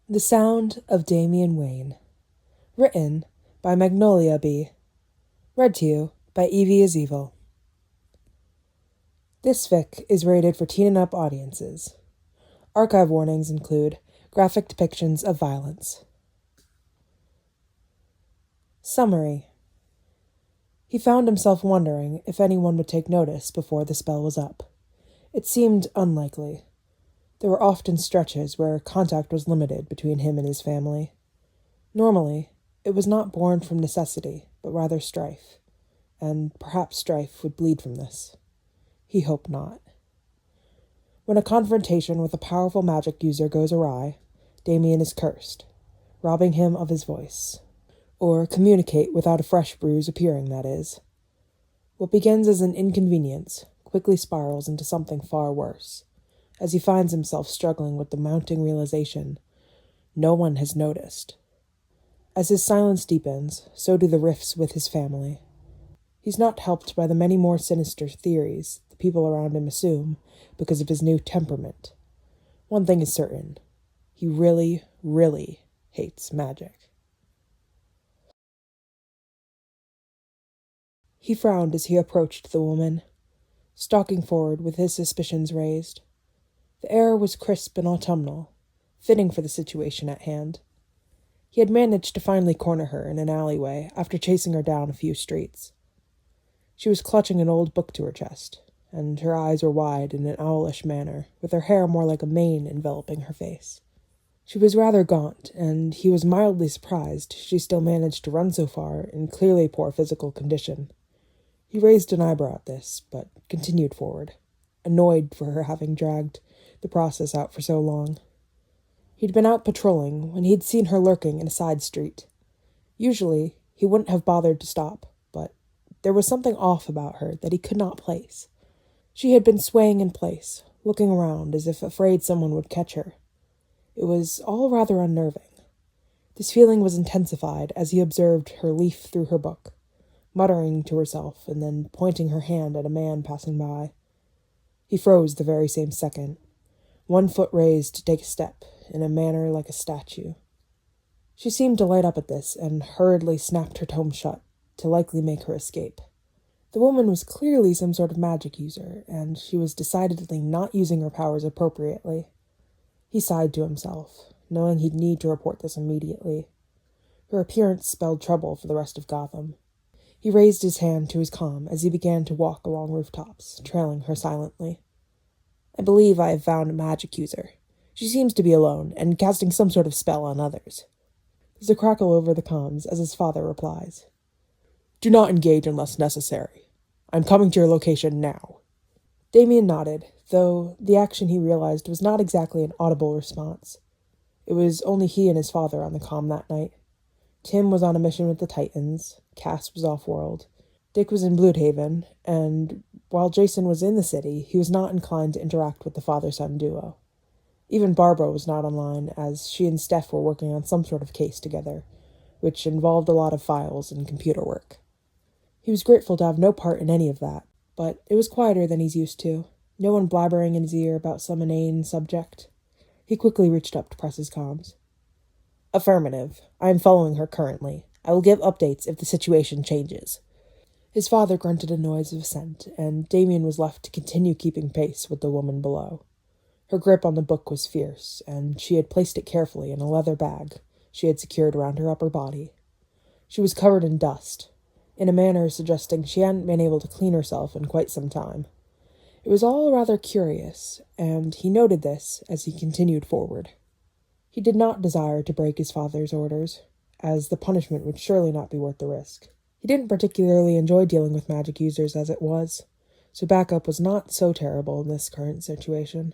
The Sound of Damian Wayne. Written by Magnoliabee. Read to you by Evie is Evil. This fic is rated for teen and up audiences. Archive warnings include graphic depictions of violence. Summary. He found himself wondering if anyone would take notice before the spell was up. It seemed unlikely. There were often stretches where contact was limited between him and his family. Normally, it was not born from necessity, but rather strife, and perhaps strife would bleed from this. He hoped not. When a confrontation with a powerful magic user goes awry, Damian is cursed, robbing him of his voice. Or communicate without a fresh bruise appearing, that is. What begins as an inconvenience quickly spirals into something far worse, as he finds himself struggling with the mounting realization no one has noticed. As his silence deepens, so do the rifts with his family. He's not helped by the many more sinister theories the people around him assume because of his new temperament. One thing is certain. He really, really hates magic. He frowned as he approached the woman, stalking forward with his suspicions raised. The air was crisp and autumnal, fitting for the situation at hand. He had managed to finally corner her in an alleyway after chasing her down a few streets. She was clutching an old book to her chest, and her eyes were wide in an owlish manner, with her hair more like a mane enveloping her face. She was rather gaunt, and he was mildly surprised she still managed to run so far in clearly poor physical condition. He raised an eyebrow at this, but continued forward, annoyed for her having dragged the process out for so long. He'd been out patrolling when he'd seen her lurking in a side street. Usually, he wouldn't have bothered to stop, but there was something off about her that he could not place. She had been swaying in place, looking around as if afraid someone would catch her. It was all rather unnerving. This feeling was intensified as he observed her leaf through her book, muttering to herself and then pointing her hand at a man passing by. He froze the very same second, one foot raised to take a step, in a manner like a statue. She seemed to light up at this and hurriedly snapped her tome shut, to likely make her escape. The woman was clearly some sort of magic user, and she was decidedly not using her powers appropriately. He sighed to himself, knowing he'd need to report this immediately. Her appearance spelled trouble for the rest of Gotham. He raised his hand to his comm as he began to walk along rooftops, trailing her silently. I believe I have found a magic user. She seems to be alone, and casting some sort of spell on others. There's a crackle over the comms as his father replies. Do not engage unless necessary. I'm coming to your location now. Damian nodded, though the action he realized was not exactly an audible response. It was only he and his father on the comm that night. Tim was on a mission with the Titans, Cass was off-world, Dick was in Bloodhaven, and while Jason was in the city, he was not inclined to interact with the father-son duo. Even Barbara was not online, as she and Steph were working on some sort of case together, which involved a lot of files and computer work. He was grateful to have no part in any of that, but it was quieter than he's used to, no one blabbering in his ear about some inane subject. He quickly reached up to press his comms. Affirmative. I am following her currently. I will give updates if the situation changes. His father grunted a noise of assent, and Damian was left to continue keeping pace with the woman below. Her grip on the book was fierce, and she had placed it carefully in a leather bag she had secured around her upper body. She was covered in dust, in a manner suggesting she hadn't been able to clean herself in quite some time. It was all rather curious, and he noted this as he continued forward. He did not desire to break his father's orders, as the punishment would surely not be worth the risk. He didn't particularly enjoy dealing with magic users as it was, so backup was not so terrible in this current situation.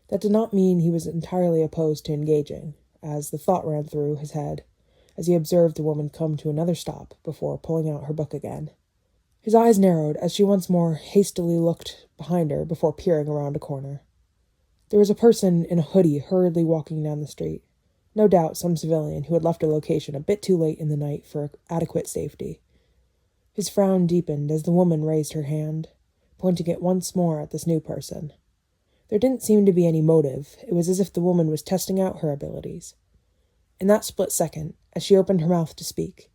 That did not mean he was entirely opposed to engaging, as the thought ran through his head, as he observed the woman come to another stop before pulling out her book again. His eyes narrowed as she once more hastily looked behind her before peering around a corner. There was a person in a hoodie hurriedly walking down the street, no doubt some civilian who had left a location a bit too late in the night for adequate safety. His frown deepened as the woman raised her hand, pointing it once more at this new person. There didn't seem to be any motive. It was as if the woman was testing out her abilities. In that split second, as she opened her mouth to speak,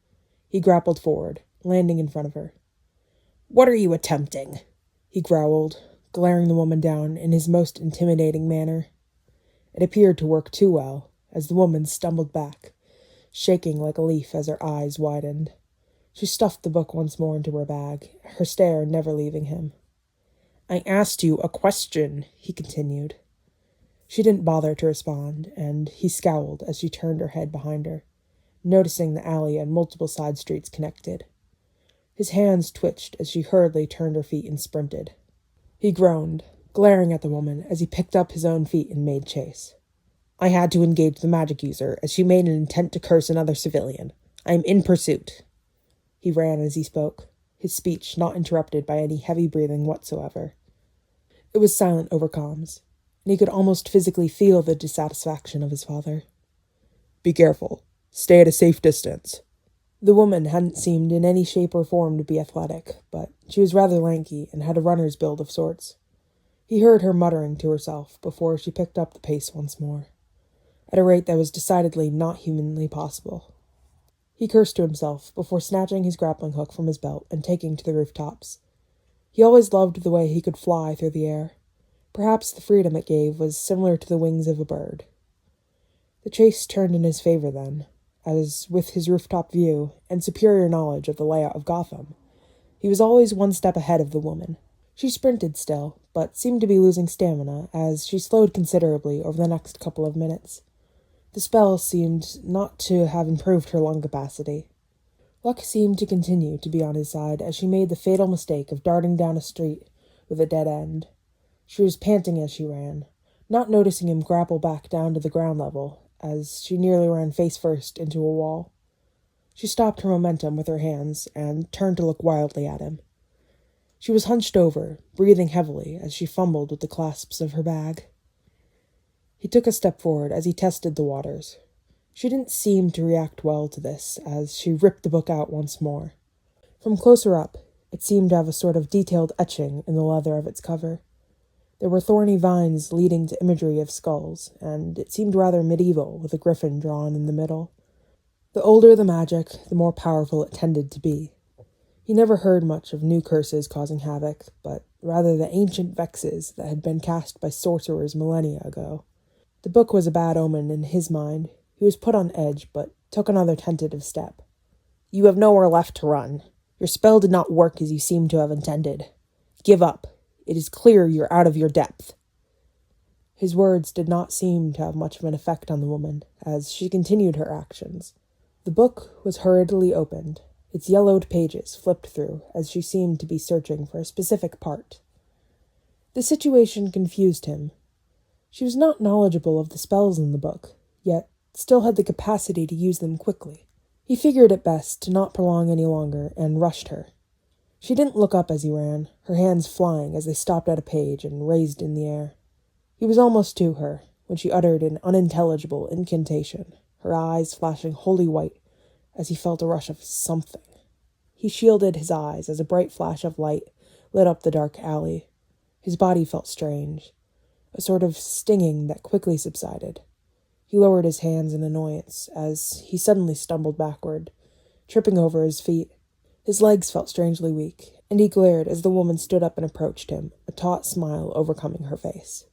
he grappled forward, landing in front of her. "What are you attempting?" he growled, glaring the woman down in his most intimidating manner. It appeared to work too well, as the woman stumbled back, shaking like a leaf as her eyes widened. She stuffed the book once more into her bag, her stare never leaving him. "I asked you a question," he continued. She didn't bother to respond, and he scowled as she turned her head behind her, noticing the alley and multiple side streets connected. His hands twitched as she hurriedly turned her feet and sprinted. He groaned, glaring at the woman as he picked up his own feet and made chase. "I had to engage the magic user as she made an intent to curse another civilian. I am in pursuit." He ran as he spoke, his speech not interrupted by any heavy breathing whatsoever. It was silent over comms, and he could almost physically feel the dissatisfaction of his father. "Be careful. Stay at a safe distance." The woman hadn't seemed in any shape or form to be athletic, but she was rather lanky and had a runner's build of sorts. He heard her muttering to herself before she picked up the pace once more, at a rate that was decidedly not humanly possible. He cursed to himself before snatching his grappling hook from his belt and taking to the rooftops. He always loved the way he could fly through the air. Perhaps the freedom it gave was similar to the wings of a bird. The chase turned in his favor then, as with his rooftop view and superior knowledge of the layout of Gotham, he was always one step ahead of the woman. She sprinted still, but seemed to be losing stamina as she slowed considerably over the next couple of minutes. The spell seemed not to have improved her lung capacity. Luck seemed to continue to be on his side as she made the fatal mistake of darting down a street with a dead end. She was panting as she ran, not noticing him grapple back down to the ground level, as she nearly ran face first into a wall. She stopped her momentum with her hands and turned to look wildly at him. She was hunched over, breathing heavily as she fumbled with the clasps of her bag. He took a step forward as he tested the waters. She didn't seem to react well to this as she ripped the book out once more. From closer up, it seemed to have a sort of detailed etching in the leather of its cover. There were thorny vines leading to imagery of skulls, and it seemed rather medieval with a griffin drawn in the middle. The older the magic, the more powerful it tended to be. He never heard much of new curses causing havoc, but rather the ancient vexes that had been cast by sorcerers millennia ago. The book was a bad omen in his mind. He was put on edge, but took another tentative step. "You have nowhere left to run. Your spell did not work as you seem to have intended. Give up. It is clear you're out of your depth." His words did not seem to have much of an effect on the woman, as she continued her actions. The book was hurriedly opened, its yellowed pages flipped through as she seemed to be searching for a specific part. The situation confused him. She was not knowledgeable of the spells in the book, yet still had the capacity to use them quickly. He figured it best to not prolong any longer and rushed her. She didn't look up as he ran, her hands flying as they stopped at a page and raised in the air. He was almost to her when she uttered an unintelligible incantation, her eyes flashing wholly white as he felt a rush of something. He shielded his eyes as a bright flash of light lit up the dark alley. His body felt strange, a sort of stinging that quickly subsided. He lowered his hands in annoyance as he suddenly stumbled backward, tripping over his feet. His legs felt strangely weak, and he glared as the woman stood up and approached him, a taut smile overcoming her face.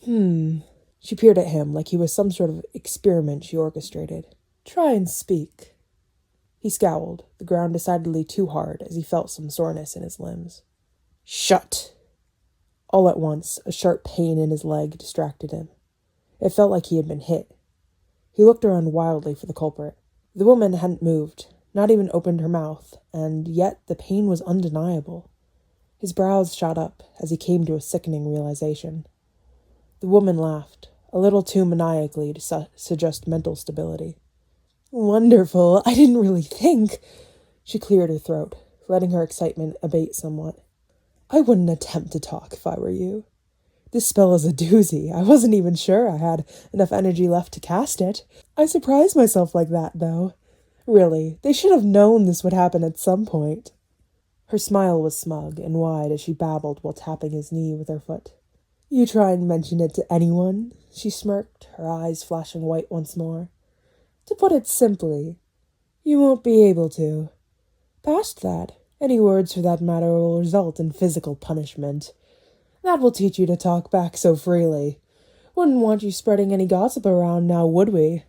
She peered at him like he was some sort of experiment she orchestrated. "Try and speak." He scowled, the ground decidedly too hard as he felt some soreness in his limbs. "Shut!" All at once, a sharp pain in his leg distracted him. It felt like he had been hit. He looked around wildly for the culprit. The woman hadn't moved, not even opened her mouth, and yet the pain was undeniable. His brows shot up as he came to a sickening realization. The woman laughed, a little too maniacally to suggest mental stability. "Wonderful, I didn't really think." She cleared her throat, letting her excitement abate somewhat. "I wouldn't attempt to talk if I were you. This spell is a doozy. I wasn't even sure I had enough energy left to cast it. I surprised myself like that, though. Really, they should have known this would happen at some point." Her smile was smug and wide as she babbled while tapping his knee with her foot. "You try and mention it to anyone?" She smirked, her eyes flashing white once more. To put it simply, you won't be able to. Past that, any words for that matter will result in physical punishment. That will teach you to talk back so freely. Wouldn't want you spreading any gossip around now, would we?"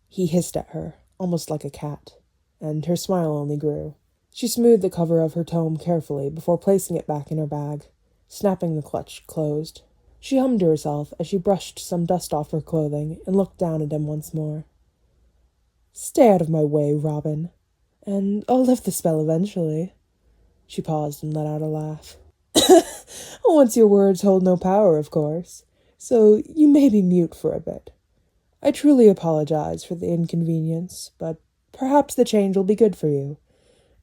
He hissed at her, almost like a cat, and her smile only grew. She smoothed the cover of her tome carefully before placing it back in her bag, snapping the clutch closed. She hummed to herself as she brushed some dust off her clothing and looked down at him once more. "Stay out of my way, Robin, and I'll lift the spell eventually." She paused and let out a laugh. "Once your words hold no power, of course, so you may be mute for a bit. I truly apologize for the inconvenience, but perhaps the change will be good for you,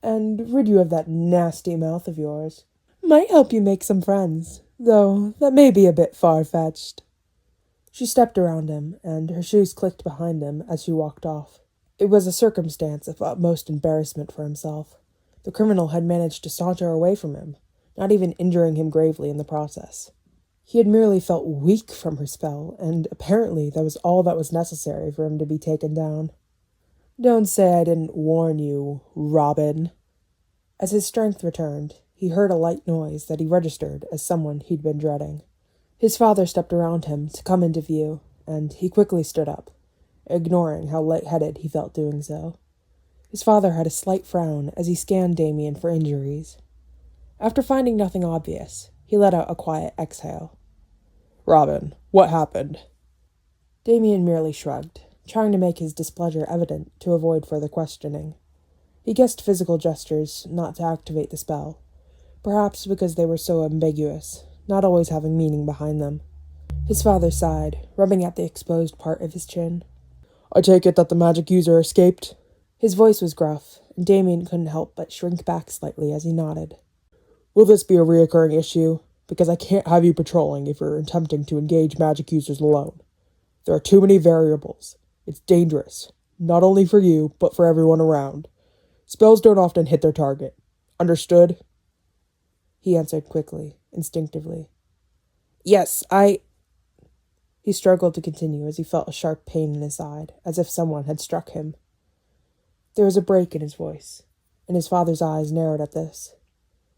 and rid you of that nasty mouth of yours. Might help you make some friends, though that may be a bit far-fetched." She stepped around him, and her shoes clicked behind him as she walked off. It was a circumstance of utmost embarrassment for himself. The criminal had managed to saunter away from him, not even injuring him gravely in the process. He had merely felt weak from her spell, and apparently that was all that was necessary for him to be taken down. "Don't say I didn't warn you, Robin." As his strength returned, he heard a light noise that he registered as someone he'd been dreading. His father stepped around him to come into view, and he quickly stood up, ignoring how light-headed he felt doing so. His father had a slight frown as he scanned Damian for injuries. After finding nothing obvious, he let out a quiet exhale. "Robin, what happened?" Damian merely shrugged, trying to make his displeasure evident to avoid further questioning. He guessed physical gestures not to activate the spell, perhaps because they were so ambiguous, not always having meaning behind them. His father sighed, rubbing at the exposed part of his chin. "I take it that the magic user escaped?" His voice was gruff, and Damian couldn't help but shrink back slightly as he nodded. "Will this be a reoccurring issue? Because I can't have you patrolling if you're attempting to engage magic users alone. There are too many variables. It's dangerous, not only for you, but for everyone around. Spells don't often hit their target. Understood?" He answered quickly, instinctively. "Yes, He struggled to continue as he felt a sharp pain in his side, as if someone had struck him. There was a break in his voice, and his father's eyes narrowed at this.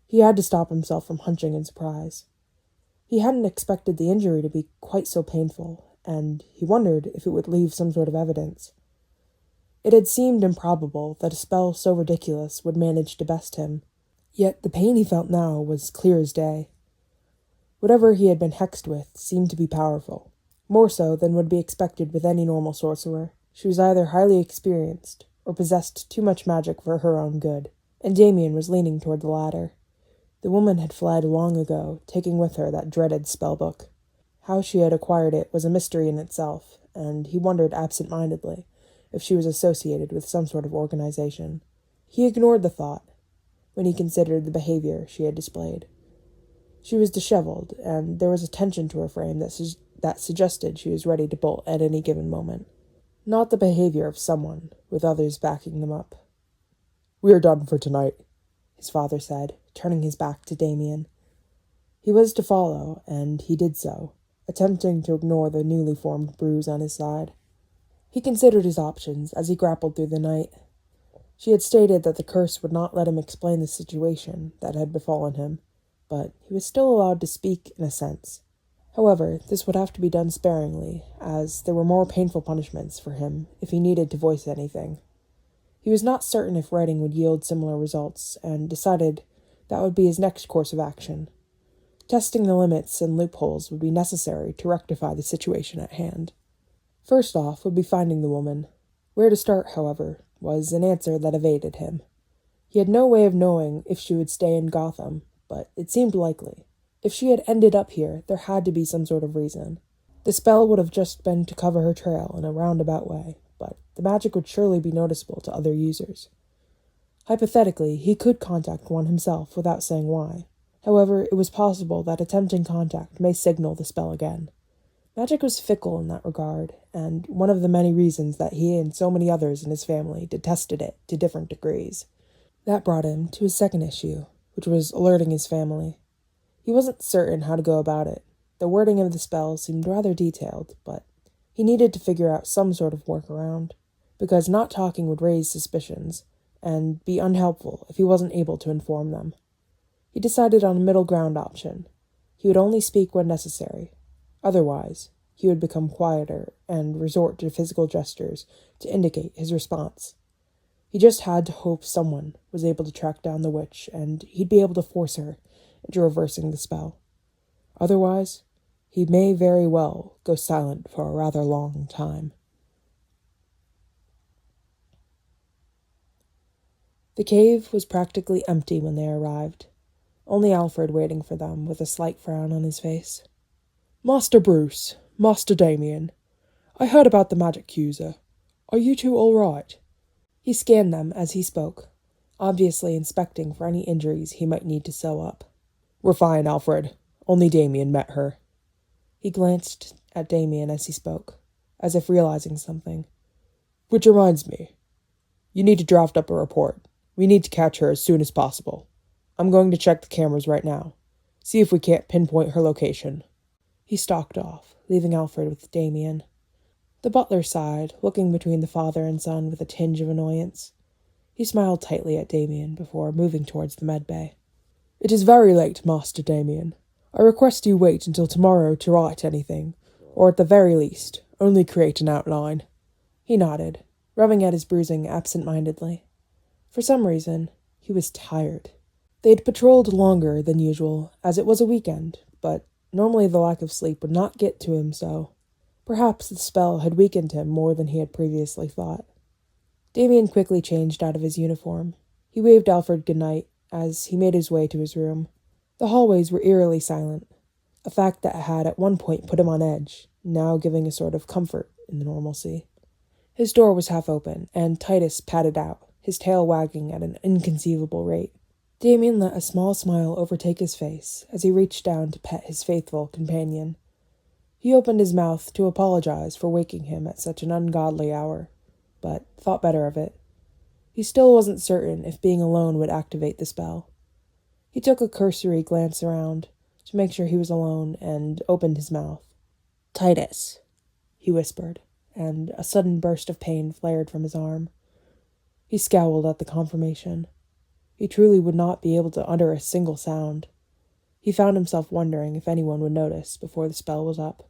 He had to stop himself from hunching in surprise. He hadn't expected the injury to be quite so painful, and he wondered if it would leave some sort of evidence. It had seemed improbable that a spell so ridiculous would manage to best him, yet the pain he felt now was clear as day. Whatever he had been hexed with seemed to be powerful, more so than would be expected with any normal sorcerer. She was either highly experienced, or possessed too much magic for her own good, and Damian was leaning toward the latter. The woman had fled long ago, taking with her that dreaded spellbook. How she had acquired it was a mystery in itself, and he wondered absent-mindedly if she was associated with some sort of organization. He ignored the thought when he considered the behavior she had displayed. She was disheveled, and there was a tension to her frame that suggested she was ready to bolt at any given moment. Not the behavior of someone, with others backing them up. "We are done for tonight," his father said, turning his back to Damian. He was to follow, and he did so, attempting to ignore the newly formed bruise on his side. He considered his options as he grappled through the night. She had stated that the curse would not let him explain the situation that had befallen him, but he was still allowed to speak in a sense. However, this would have to be done sparingly, as there were more painful punishments for him if he needed to voice anything. He was not certain if writing would yield similar results, and decided that would be his next course of action. Testing the limits and loopholes would be necessary to rectify the situation at hand. First off would be finding the woman. Where to start, however, was an answer that evaded him. He had no way of knowing if she would stay in Gotham, but it seemed likely. If she had ended up here, there had to be some sort of reason. The spell would have just been to cover her trail in a roundabout way, but the magic would surely be noticeable to other users. Hypothetically, he could contact one himself without saying why. However, it was possible that attempting contact may signal the spell again. Magic was fickle in that regard, and one of the many reasons that he and so many others in his family detested it to different degrees. That brought him to his second issue, which was alerting his family. He wasn't certain how to go about it. The wording of the spell seemed rather detailed, but He needed to figure out some sort of workaround, because not talking would raise suspicions, and be unhelpful if he wasn't able to inform them. He decided on a middle ground option. He would only speak when necessary. Otherwise, he would become quieter and resort to physical gestures to indicate his response. He just had to hope someone was able to track down the witch, and he'd be able to force her into reversing the spell. Otherwise, he may very well go silent for a rather long time. The cave was practically empty when they arrived, only Alfred waiting for them with a slight frown on his face. "Master Bruce, Master Damian, I heard about the magic accuser. Are you two all right?" He scanned them as he spoke, obviously inspecting for any injuries he might need to sew up. "We're fine, Alfred. Only Damian met her." He glanced at Damian as he spoke, as if realizing something. "Which reminds me. You need to draft up a report. We need to catch her as soon as possible. I'm going to check the cameras right now. See if we can't pinpoint her location." He stalked off, leaving Alfred with Damian. The butler sighed, looking between the father and son with a tinge of annoyance. He smiled tightly at Damian before moving towards the medbay. "It is very late, Master Damian. I request you wait until tomorrow to write anything, or at the very least, only create an outline." He nodded, rubbing at his bruising absent-mindedly. For some reason, he was tired. They had patrolled longer than usual, as it was a weekend, but normally the lack of sleep would not get to him so. Perhaps the spell had weakened him more than he had previously thought. Damian quickly changed out of his uniform. He waved Alfred goodnight as he made his way to his room. The hallways were eerily silent, a fact that had at one point put him on edge, now giving a sort of comfort in the normalcy. His door was half open, and Titus padded out, his tail wagging at an inconceivable rate. Damian let a small smile overtake his face as he reached down to pet his faithful companion. He opened his mouth to apologize for waking him at such an ungodly hour, but thought better of it. He still wasn't certain if being alone would activate the spell. He took a cursory glance around to make sure he was alone and opened his mouth. "Titus," he whispered, and a sudden burst of pain flared from his arm. He scowled at the confirmation. He truly would not be able to utter a single sound. He found himself wondering if anyone would notice before the spell was up.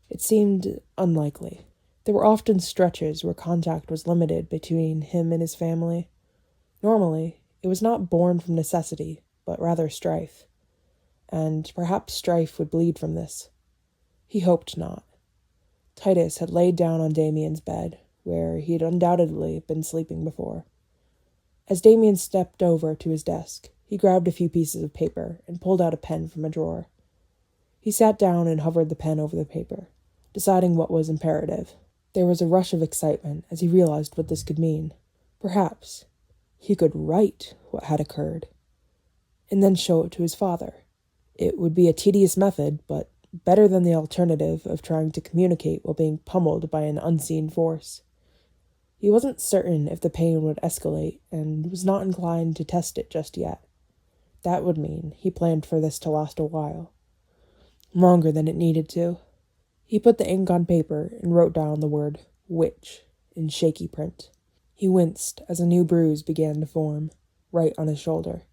It seemed unlikely. There were often stretches where contact was limited between him and his family. Normally, it was not born from necessity, but rather strife. And perhaps strife would bleed from this. He hoped not. Titus had laid down on Damian's bed, where he had undoubtedly been sleeping before. As Damian stepped over to his desk, he grabbed a few pieces of paper and pulled out a pen from a drawer. He sat down and hovered the pen over the paper, deciding what was imperative. There was a rush of excitement as he realized what this could mean. Perhaps he could write what had occurred, and then show it to his father. It would be a tedious method, but better than the alternative of trying to communicate while being pummeled by an unseen force. He wasn't certain if the pain would escalate, and was not inclined to test it just yet. That would mean he planned for this to last a while. Longer than it needed to. He put the ink on paper and wrote down the word "witch" in shaky print. He winced as a new bruise began to form, right on his shoulder.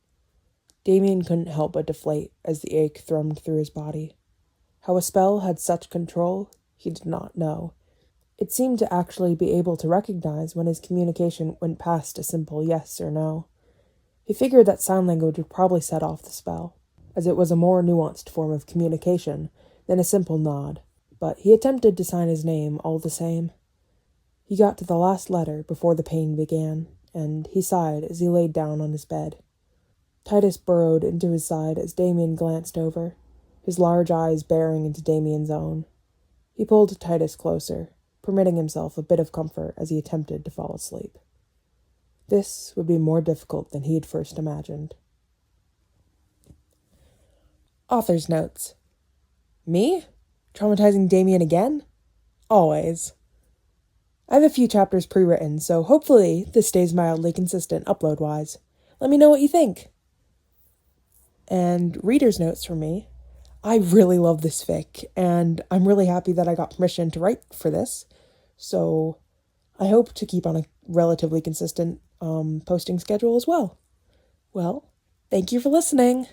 Damian couldn't help but deflate as the ache thrummed through his body. How a spell had such control, he did not know. It seemed to actually be able to recognize when his communication went past a simple yes or no. He figured that sign language would probably set off the spell, as it was a more nuanced form of communication than a simple nod, but he attempted to sign his name all the same. He got to the last letter before the pain began, and he sighed as he laid down on his bed. Titus burrowed into his side as Damian glanced over, his large eyes bearing into Damian's own. He pulled Titus closer, permitting himself a bit of comfort as he attempted to fall asleep. This would be more difficult than he had first imagined. Author's notes. Me? Traumatizing Damian again? Always. I have a few chapters pre-written, so hopefully this stays mildly consistent upload-wise. Let me know what you think. And reader's notes from me. I really love this fic, and I'm really happy that I got permission to write for this. So I hope to keep on a relatively consistent posting schedule as well. Well, thank you for listening.